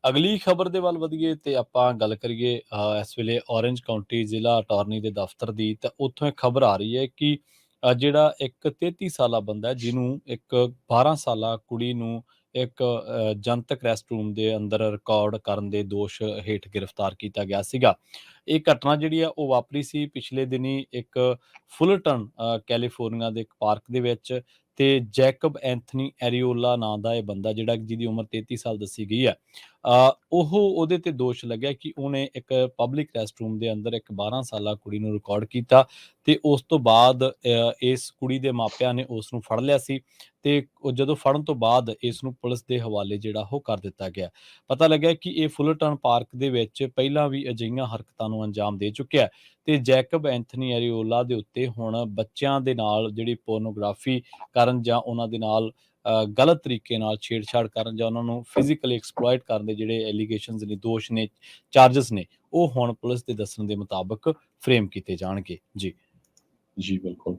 ਅਗਲੀ ਖਬਰ ਦੇ ਵੱਲ ਵਧੀਏ ਤੇ ਆਪਾਂ ਗੱਲ ਕਰੀਏ ਇਸ ਵੇਲੇ ਔਰੰਜ ਕਾਉਂਟੀ ਜ਼ਿਲ੍ਹਾ ਅਟਾਰਨੀ ਦੇ ਦਫ਼ਤਰ ਦੀ। ਤਾਂ ਉੱਥੋਂ ਇੱਕ ਖਬਰ ਆ ਰਹੀ ਹੈ ਕਿ ਜਿਹੜਾ ਇੱਕ 33 ਸਾਲਾ ਬੰਦਾ ਹੈ, ਜਿਹਨੂੰ ਇੱਕ 12 ਸਾਲਾ ਕੁੜੀ ਨੂੰ ਇੱਕ ਜਨਤਕ ਰੈਸਟਰੂਮ ਦੇ ਅੰਦਰ ਰਿਕਾਰਡ ਕਰਨ ਦੇ ਦੋਸ਼ ਹੇਠ ਗ੍ਰਿਫਤਾਰ ਕੀਤਾ ਗਿਆ ਸੀਗਾ। ਇਹ ਘਟਨਾ ਜਿਹੜੀ ਆ ਉਹ ਵਾਪਰੀ ਸੀ ਪਿਛਲੇ ਦਿਨੀ ਇੱਕ ਫੁਲਟਨ ਕੈਲੀਫੋਰਨੀਆ ਦੇ ਇੱਕ ਪਾਰਕ ਦੇ ਵਿੱਚ। ਤੇ ਜੈਕਬ ਐਂਥਨੀ ਐਰੀਓਲਾ ਨਾਂ ਦਾ ਇਹ ਬੰਦਾ, ਜਿਹੜਾ ਜਿਹਦੀ ਉਮਰ 33 ਸਾਲ ਦੱਸੀ ਗਈ ਹੈ, ਉਹਦੇ ਤੇ ਦੋਸ਼ ਲੱਗਿਆ ਕਿ ਉਹਨੇ ਇੱਕ ਪਬਲਿਕ ਰੈਸਟਰੂਮ ਦੇ ਅੰਦਰ ਇੱਕ 12 ਸਾਲਾ ਕੁੜੀ ਨੂੰ ਰਿਕਾਰਡ ਕੀਤਾ। ਤੇ ਉਸ ਤੋਂ ਬਾਅਦ ਇਸ ਕੁੜੀ ਦੇ ਮਾਪਿਆਂ ਨੇ ਉਸ ਨੂੰ ਫੜ ਲਿਆ ਸੀ। ਤੇ ਉਹ ਜਦੋਂ ਫੜਨ ਤੋਂ ਬਾਅਦ ਇਸ ਨੂੰ ਪੁਲਿਸ ਦੇ ਹਵਾਲੇ ਜਿਹੜਾ ਉਹ ਕਰ ਦਿੱਤਾ ਗਿਆ। ਪਤਾ ਲੱਗਿਆ ਕਿ ਇਹ ਫੁਲਟਨ ਪਾਰਕ ਦੇ ਵਿੱਚ ਪਹਿਲਾਂ ਵੀ ਅਜਿਹੀਆਂ ਹਰਕਤਾਂ ਨੂੰ ਅੰਜਾਮ ਦੇ ਚੁੱਕਿਆ ਹੈ। ਤੇ ਜੈਕਬ ਐਂਥਨੀ ਐਰੀਓਲਾ ਦੇ ਉੱਤੇ ਹੁਣ ਬੱਚਿਆਂ ਦੇ ਨਾਲ ਜਿਹੜੀ ਪੋਰਨੋਗ੍ਰਾਫੀ ਕਰਨ ਜਾਂ ਉਹਨਾਂ ਦੇ ਨਾਲ ਗਲਤ ਤਰੀਕੇ ਨਾਲ ਛੇੜਛਾੜ ਕਰਨ ਜਾਂ ਉਹਨਾਂ ਨੂੰ ਫਿਜ਼ੀਕਲੀ ਐਕਸਪਲੋਇਟ ਕਰਨ ਦੇ ਜਿਹੜੇ ਐਲੀਗੇਸ਼ਨਸ ਨੇ, ਦੋਸ਼ ਨੇ, ਚਾਰजेस ਨੇ, ਉਹ ਹੁਣ ਪੁਲਿਸ ਦੇ ਦੱਸਣ ਦੇ ਮੁਤਾਬਕ ਫਰੇਮ ਕੀਤੇ ਜਾਣਗੇ। ਜੀ। जी, बिल्कुल।